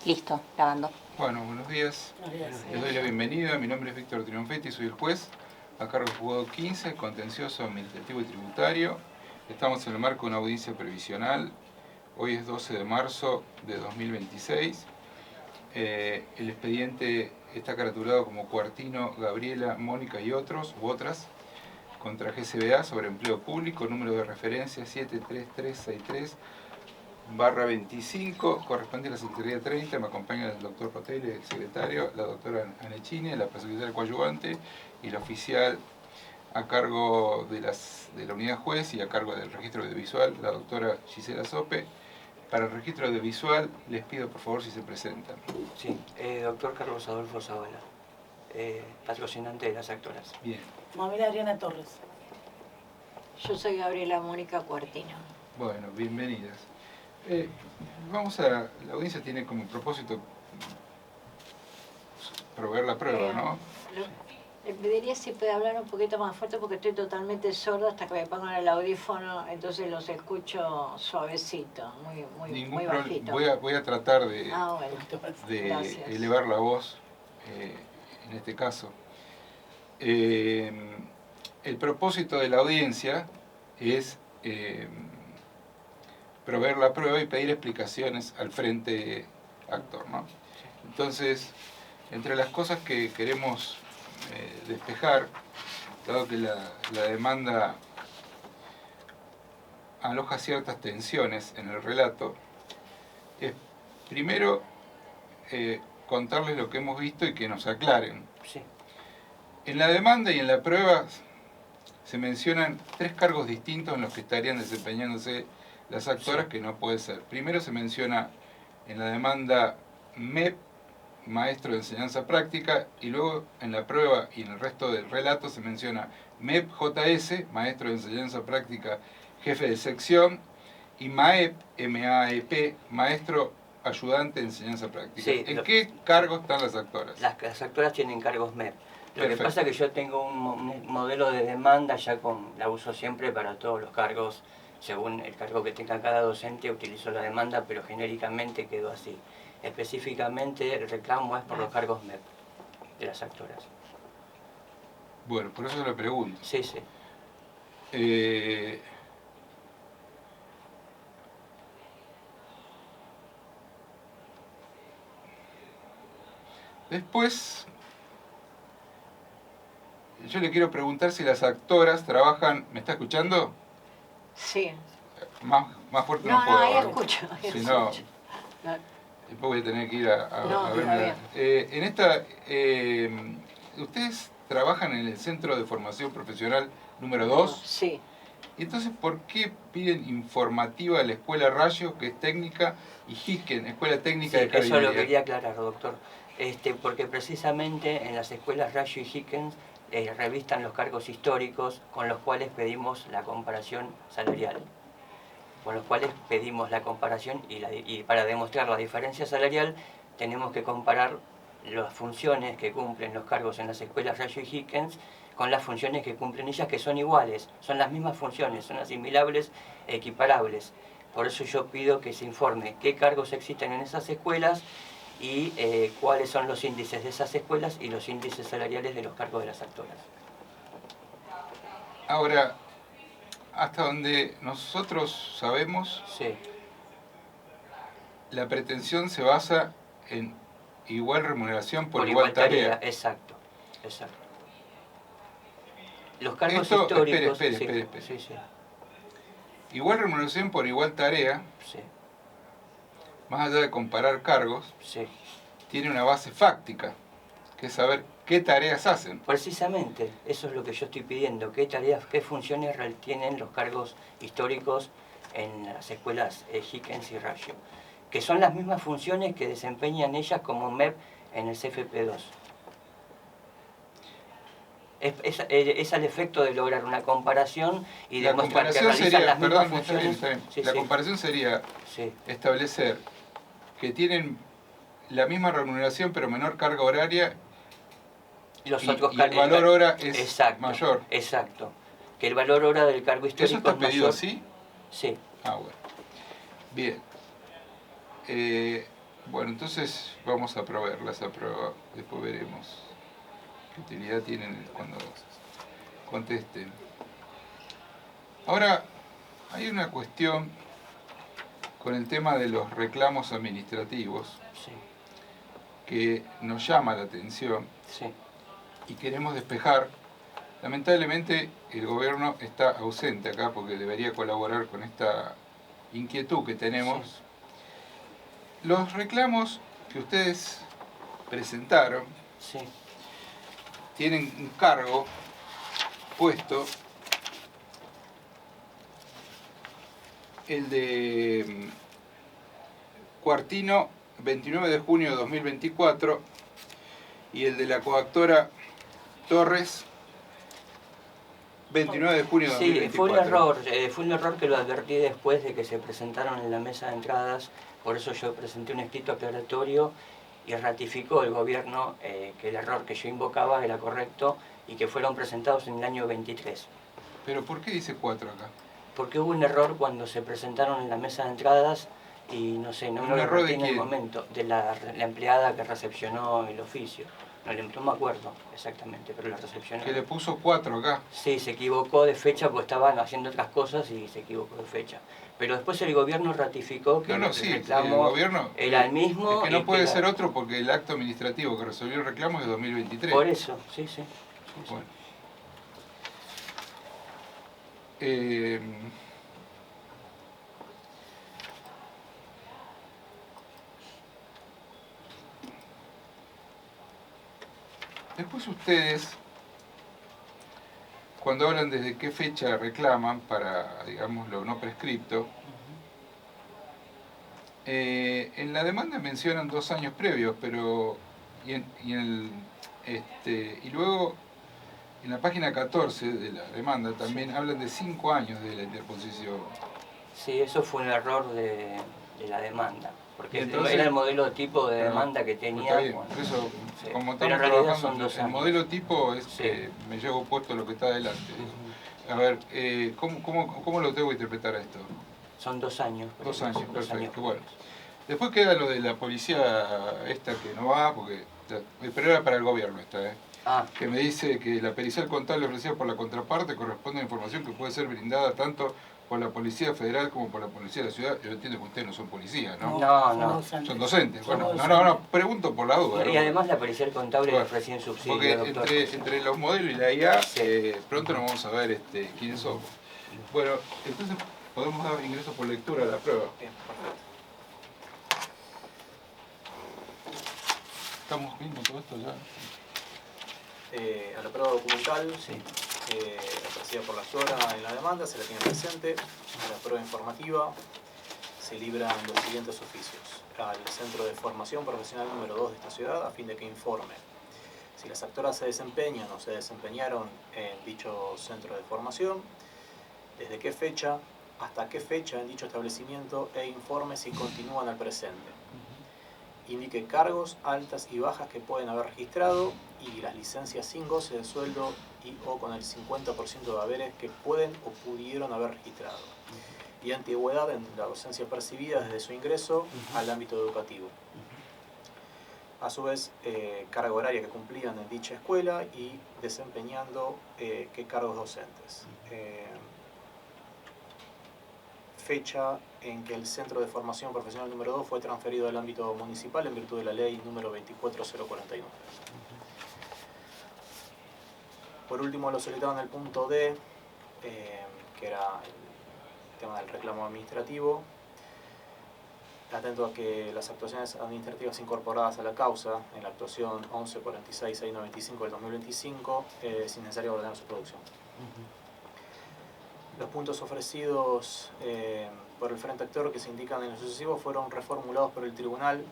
Listo, grabando. Bueno, buenos días. Buenos días. Les doy la bienvenida. Mi nombre es Víctor Triunfetti, soy el juez a cargo del juzgado 15, contencioso administrativo y tributario. Estamos en el marco de una audiencia previsional. Hoy es 12 de marzo de 2026. El expediente está caratulado como Cuartino, Gabriela, Mónica y otros u otras contra GCBA sobre empleo público, número de referencia 73363/25, corresponde a la Secretaría 30, me acompaña el doctor Rotelli, el secretario, la doctora Anechini, la secretaria coadyuvante y la oficial a cargo de la unidad juez y a cargo del registro audiovisual, la doctora Gisela Sope. Para el registro audiovisual les pido por favor si se presentan. Sí, doctor Carlos Adolfo Zavala, patrocinante de las actoras. Bien. Mabel Adriana Torres. Yo soy Gabriela Mónica Cuartino. Bueno, bienvenidas. La audiencia tiene como propósito proveer la prueba, ¿no? Le pediría si puede hablar un poquito más fuerte porque estoy totalmente sorda hasta que me pongan el audífono, entonces los escucho suavecito, muy bajito. Voy a tratar de Gracias. elevar la voz en este caso. El propósito de la audiencia es proveer la prueba y pedir explicaciones al frente actor, ¿no? Entonces, entre las cosas que queremos despejar, dado que la demanda aloja ciertas tensiones en el relato, es primero contarles lo que hemos visto y que nos aclaren. Sí. En la demanda y en la prueba se mencionan tres cargos distintos en los que estarían desempeñándose las actoras, que no puede ser. Primero se menciona en la demanda MEP, maestro de enseñanza práctica, y luego en la prueba y en el resto del relato se menciona MEP JS, maestro de enseñanza práctica, jefe de sección, y MAEP, MAEP, maestro ayudante de enseñanza práctica. Sí, ¿En qué cargos están las actoras? Las actoras tienen cargos MEP. Lo Perfecto. que pasa es que yo tengo un modelo de demanda, la uso siempre para todos los cargos, según el cargo que tenga cada docente, utilizo la demanda, pero genéricamente quedó así. Específicamente el reclamo es por los cargos MEP de las actoras. Bueno, por eso le pregunto. Sí, sí. Después, yo le quiero preguntar si las actoras trabajan... ¿Me está escuchando? Sí. Más fuerte no, No, puedo. ahí hablar. escucho. Si no, escucho. después voy a tener que ir a está ver. bien. En esta... ¿ustedes trabajan en el Centro de Formación Profesional número 2? Sí. Entonces, ¿por qué piden informativa a la Escuela Rayo, que es técnica, y Hicken, Escuela Técnica de Eso Carabinería? lo quería aclarar, doctor. Porque precisamente en las escuelas Rayo y Hickens revistan los cargos históricos con los cuales pedimos la comparación salarial. Con los cuales pedimos la comparación y para demostrar la diferencia salarial tenemos que comparar las funciones que cumplen los cargos en las escuelas Rayo y Hickens con las funciones que cumplen ellas, que son iguales, son las mismas funciones, son asimilables, equiparables. Por eso yo pido que se informe qué cargos existen en esas escuelas y cuáles son los índices de esas escuelas y los índices salariales de los cargos de las actoras. Ahora, hasta donde nosotros sabemos, Sí. la pretensión se basa en igual remuneración por igual tarea. Exacto, exacto. Los cargos Esto, históricos... espere. Sí, sí. Igual remuneración por igual tarea, Sí, más allá de comparar cargos, sí. tiene una base fáctica, que es saber qué tareas hacen. Precisamente, eso es lo que yo estoy pidiendo, qué tareas, qué funciones tienen los cargos históricos en las escuelas Hickens y Rayo, que son las mismas funciones que desempeñan ellas como MEP en el CFP2. Es al efecto de lograr una comparación y La demostrar que comparación realizan sería, las mismas perdón, está bien, funciones. está bien. Sí, La sí. comparación sería Sí. establecer que tienen la misma remuneración pero menor carga horaria Y los y otros el valor hora es exacto, mayor. Exacto. Que el valor hora del cargo ¿Eso histórico está es pedido mayor. así? Sí. Ah, bueno. Bien. Bueno, entonces vamos a probarlas a prueba, después veremos qué utilidad tienen cuando contesten. Ahora, hay una cuestión con el tema de los reclamos administrativos Sí, que nos llama la atención sí, y queremos despejar. Lamentablemente el gobierno está ausente acá porque debería colaborar con esta inquietud que tenemos. sí. Los reclamos que ustedes presentaron Sí, tienen un cargo puesto, el de Cuartino, 29 de junio de 2024, y el de la coactora Torres, 29 de junio de sí, 2024. fue un error que lo advertí después de que se presentaron en la mesa de entradas, por eso yo presenté un escrito aclaratorio y ratificó el gobierno que el error que yo invocaba era correcto y que fueron presentados en el año 23. Pero ¿por qué dice 4 acá? Porque hubo un error cuando se presentaron en la mesa de entradas y no sé, no ¿Un lo error de repeí en el quién? momento, de la empleada que recepcionó el oficio. No me acuerdo exactamente, pero la recepcionó. Que le puso 4 acá. Sí, se equivocó de fecha porque estaban haciendo otras cosas y se equivocó de fecha. Pero después el gobierno ratificó que No, el sí, el reclamo gobierno era el mismo. es que no y puede que ser otro porque el acto administrativo que resolvió el reclamo es de 2023. Por eso, sí, sí. Bueno. Eh, Después ustedes, cuando hablan desde qué fecha reclaman para, digamos, lo no prescripto, en la demanda mencionan 2 años previos, pero y luego en la página 14 de la demanda también hablan de 5 años de la interposición. Sí, eso fue un error de la demanda, porque Entonces, era el modelo tipo de pero, demanda que pues, tenía. está bien, Bueno, por eso, sí. como Pero estamos en realidad trabajando, son 2 el años. modelo tipo es Sí. que me llevo puesto lo que está adelante. Ujú. A ver, ¿cómo lo tengo que interpretar a esto? Son 2 años. 2 años, 2 perfecto. años. Bueno. Después queda lo de la policía esta que no va, porque pero era para el gobierno esta, Ah, que me dice que la pericial contable ofrecida por la contraparte corresponde a información que puede ser brindada tanto por la Policía Federal como por la Policía de la Ciudad. Yo entiendo que ustedes no son policías, ¿no? No. Son docentes. Bueno, no, pregunto por la duda. Y ¿no? además la pericial contable Bueno, ofrecía un subsidio, porque doctor. entre los modelos y la IA, Sí. pronto nos vamos a ver quiénes somos. Bueno, entonces podemos dar ingreso por lectura a la prueba. Bien, perfecto. ¿Estamos viendo todo esto ya? A la prueba documental, Sí. ofrecida por la actora en la demanda, se la tiene presente. A la prueba informativa se libran los siguientes oficios al Centro de Formación Profesional número 2 de esta ciudad, a fin de que informe si las actoras se desempeñan o se desempeñaron en dicho centro de formación, desde qué fecha hasta qué fecha en dicho establecimiento, e informe si continúan al presente. Indique cargos, altas y bajas que pueden haber registrado y las licencias sin goce de sueldo y o con el 50% de haberes que pueden o pudieron haber registrado. Y antigüedad en la docencia percibida desde su ingreso al ámbito educativo. A su vez, carga horaria que cumplían en dicha escuela y desempeñando qué cargos docentes. Fecha en que el Centro de Formación Profesional número 2 fue transferido al ámbito municipal en virtud de la ley número 24049. Por último, lo solicitado en el punto D, que era el tema del reclamo administrativo, atento a que las actuaciones administrativas incorporadas a la causa en la actuación 1146-695 del 2025 es innecesario ordenar su producción. Los puntos ofrecidos por el frente actor que se indican en lo sucesivo fueron reformulados por el tribunal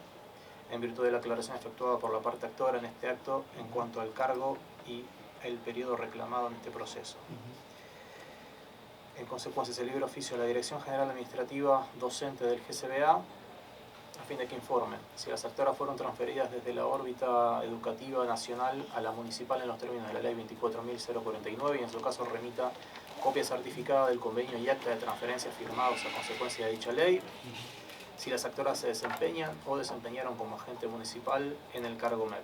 en virtud de la aclaración efectuada por la parte actora en este acto en cuanto al cargo y el periodo reclamado en este proceso. En consecuencia, se libera oficio a la Dirección General Administrativa Docente del GCBA a fin de que informen si las actoras fueron transferidas desde la órbita educativa nacional a la municipal en los términos de la ley 24.049 y en su caso remita copia certificada del convenio y acta de transferencia firmados a consecuencia de dicha ley si las actoras se desempeñan o desempeñaron como agente municipal en el cargo MEP.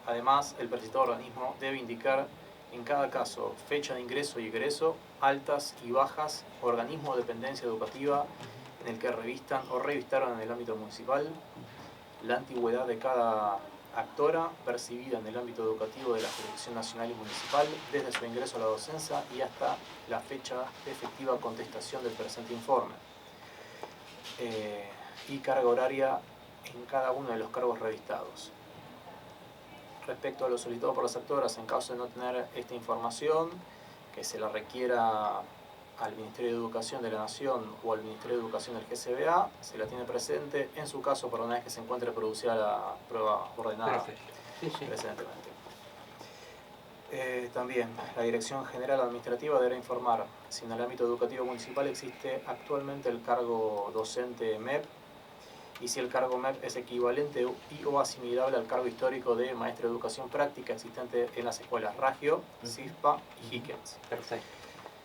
Además, el presentado organismo debe indicar en cada caso fecha de ingreso y egreso, altas y bajas, organismo o dependencia educativa en el que revistan o revistaron en el ámbito municipal, la antigüedad de cada actora percibida en el ámbito educativo de la jurisdicción nacional y municipal desde su ingreso a la docencia y hasta la fecha de efectiva contestación del presente informe, y carga horaria en cada uno de los cargos revistados. Respecto a lo solicitado por las actoras, en caso de no tener esta información, que se la requiera al Ministerio de Educación de la Nación o al Ministerio de Educación del GCBA, se la tiene presente en su caso por una vez que se encuentre producida la prueba ordenada. Perfecto. Sí, sí. Precedentemente. También, la Dirección General Administrativa deberá informar si en el ámbito educativo municipal existe actualmente el cargo docente MEP y si el cargo MEP es equivalente y o asimilable al cargo histórico de maestro de educación práctica existente en las escuelas Ragio, CISPA y Hickens. Perfecto.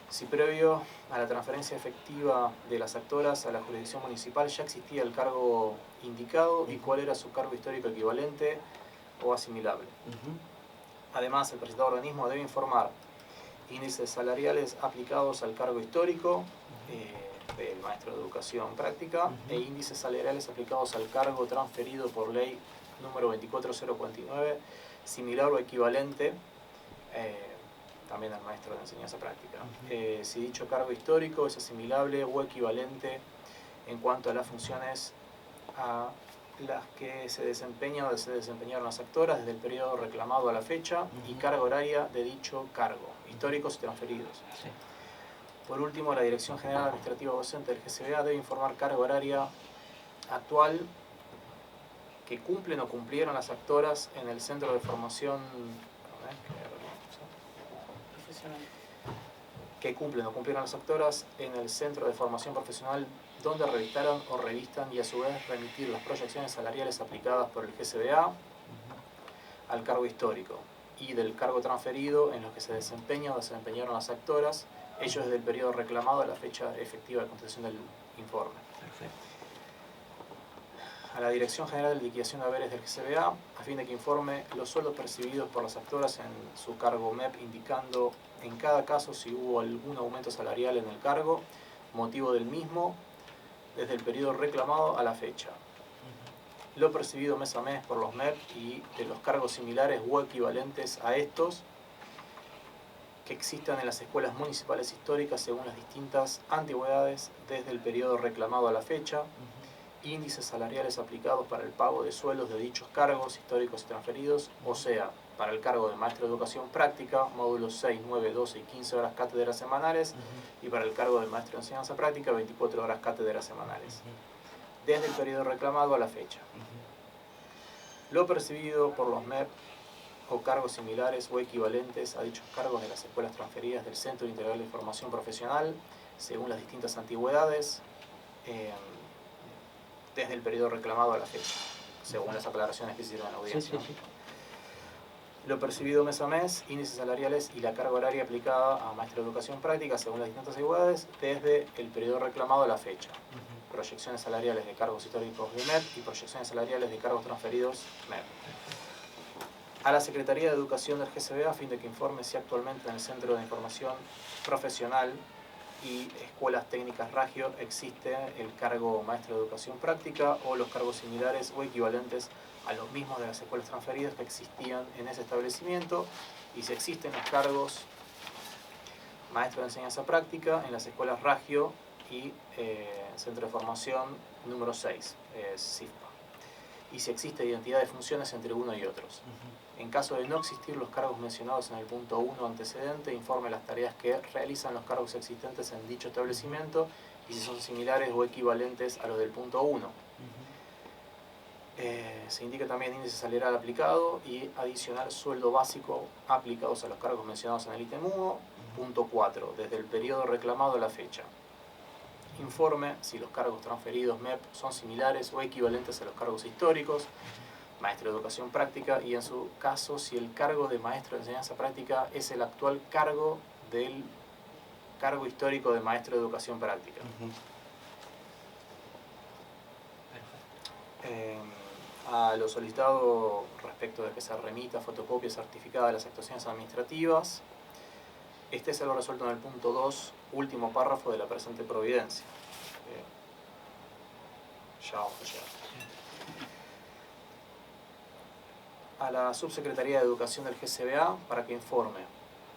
Si previo a la transferencia efectiva de las actoras a la jurisdicción municipal ya existía el cargo indicado y cuál era su cargo histórico equivalente o asimilable. Además, el presentado organismo debe informar índices salariales aplicados al cargo histórico del maestro de educación práctica e índices salariales aplicados al cargo transferido por ley número 24049, similar o equivalente también al maestro de enseñanza práctica. Si dicho cargo histórico es asimilable o equivalente en cuanto a las funciones a las que se desempeñan o se desempeñaron las actoras desde el periodo reclamado a la fecha y carga horaria de dicho cargo, históricos y transferidos. Sí. Por último, la Dirección General Administrativa Docente del GCBA debe informar carga horaria actual que cumplen o cumplieron las actoras en el centro de formación profesional donde revistaron o revistan y a su vez remitir las proyecciones salariales aplicadas por el GCBA al cargo histórico y del cargo transferido en los que se desempeñan o desempeñaron las actoras, ellos desde el periodo reclamado a la fecha efectiva de contestación del informe. Perfecto. A la Dirección General de Liquidación de Haberes del GCBA, a fin de que informe los sueldos percibidos por las actoras en su cargo MEP, indicando en cada caso si hubo algún aumento salarial en el cargo, motivo del mismo, desde el periodo reclamado a la fecha. Lo percibido mes a mes por los MEP y de los cargos similares o equivalentes a estos que existan en las escuelas municipales históricas según las distintas antigüedades desde el periodo reclamado a la fecha, índices salariales aplicados para el pago de sueldos de dichos cargos históricos y transferidos, o sea, para el cargo de maestro de educación práctica, módulos 6, 9, 12 y 15 horas cátedras semanales, y para el cargo de maestro de enseñanza práctica, 24 horas cátedras semanales, desde el periodo reclamado a la fecha. Lo percibido por los MEP o cargos similares o equivalentes a dichos cargos de las escuelas transferidas del Centro Integral de Formación Profesional, según las distintas antigüedades, desde el periodo reclamado a la fecha, según las aclaraciones que hicieron en la audiencia. Sí. Lo percibido mes a mes, índices salariales y la carga horaria aplicada a maestro de educación práctica, según las distintas antigüedades, desde el periodo reclamado a la fecha. Proyecciones salariales de cargos históricos de MEP y proyecciones salariales de cargos transferidos MEP. A la Secretaría de Educación del GCBA, a fin de que informe si actualmente en el Centro de Información Profesional y Escuelas Técnicas Ragio existe el cargo maestro de educación práctica o los cargos similares o equivalentes a los mismos de las escuelas transferidas que existían en ese establecimiento, y si existen los cargos maestro de enseñanza práctica en las escuelas Ragio y Centro de Formación número 6, CISPA, y si existe identidad de funciones entre uno y otros. En caso de no existir los cargos mencionados en el punto 1 antecedente, informe las tareas que realizan los cargos existentes en dicho establecimiento y si son similares o equivalentes a los del punto 1. Se indica también índice salarial aplicado y adicional sueldo básico aplicados a los cargos mencionados en el ítem 1, punto 4, desde el periodo reclamado a la fecha. Informe si los cargos transferidos MEP son similares o equivalentes a los cargos históricos, maestro de educación práctica, y en su caso si el cargo de maestro de enseñanza práctica es el actual cargo del cargo histórico de maestro de educación práctica. A lo solicitado respecto de que se remita fotocopia certificada de las actuaciones administrativas, este es algo resuelto en el punto 2, último párrafo de la presente providencia. Ya vamos a llegar. A la Subsecretaría de Educación del GCBA para que informe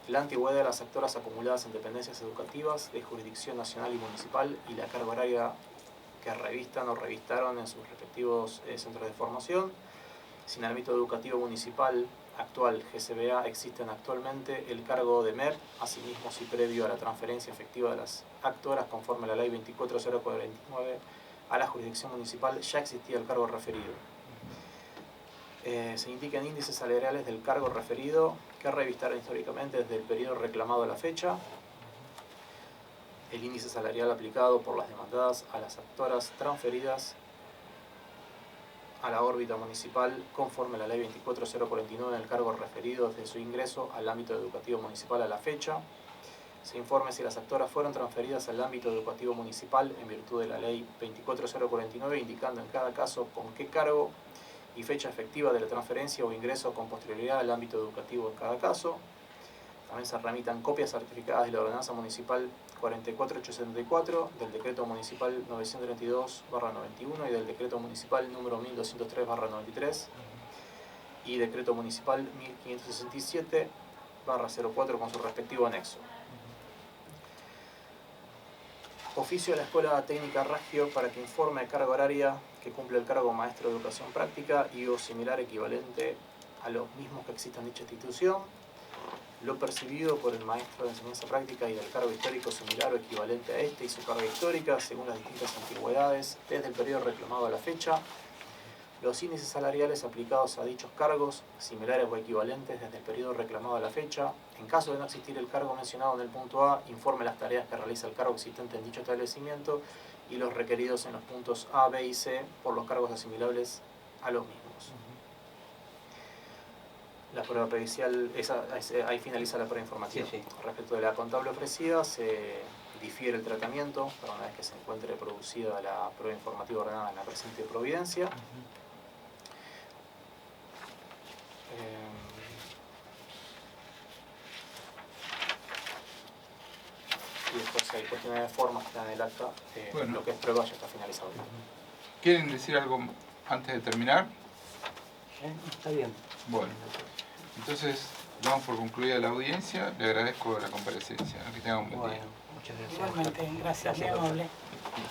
la antigüedad de las actoras acumuladas en dependencias educativas de jurisdicción nacional y municipal y la carga horaria que revistan o revistaron en sus respectivos centros de formación. Si en el ámbito educativo municipal actual GCBA existen actualmente el cargo de MEP, asimismo si previo a la transferencia efectiva de las actoras conforme a la ley 24049 a la jurisdicción municipal ya existía el cargo referido. Se indican índices salariales del cargo referido que revistaron históricamente desde el periodo reclamado a la fecha. El índice salarial aplicado por las demandadas a las actoras transferidas a la órbita municipal conforme a la ley 24049 en el cargo referido desde su ingreso al ámbito educativo municipal a la fecha. Se informe si las actoras fueron transferidas al ámbito educativo municipal en virtud de la ley 24049, indicando en cada caso con qué cargo y fecha efectiva de la transferencia o ingreso con posterioridad al ámbito educativo en cada caso. También se remitan copias certificadas de la ordenanza municipal 44874, del decreto municipal 932/91 y del decreto municipal número 1203/93 y decreto municipal 1567/04 con su respectivo anexo. Oficio de la Escuela Técnica Ragio para que informe de carga horaria que cumple el cargo maestro de educación práctica y o similar equivalente a los mismos que existan en dicha institución. Lo percibido por el maestro de enseñanza práctica y del cargo histórico similar o equivalente a este y su carga histórica según las distintas antigüedades desde el periodo reclamado a la fecha. Los índices salariales aplicados a dichos cargos similares o equivalentes desde el periodo reclamado a la fecha. En caso de no existir el cargo mencionado en el punto A, informe las tareas que realiza el cargo existente en dicho establecimiento y los requeridos en los puntos A, B y C por los cargos asimilables a los mismos. La prueba pericial, ahí finaliza la prueba informativa. Sí, sí. Respecto de la contable ofrecida, se difiere el tratamiento para una vez que se encuentre producida la prueba informativa ordenada en la presente providencia. Y después hay cuestiones de forma que están en el acta. Bueno. Lo que es prueba ya está finalizado. ¿Quieren decir algo antes de terminar? Está bien. Bueno, entonces damos por concluida la audiencia. Le agradezco la comparecencia. Que tengan un buen día. Bueno, muchas gracias. Igualmente, gracias, muy doctor. amable.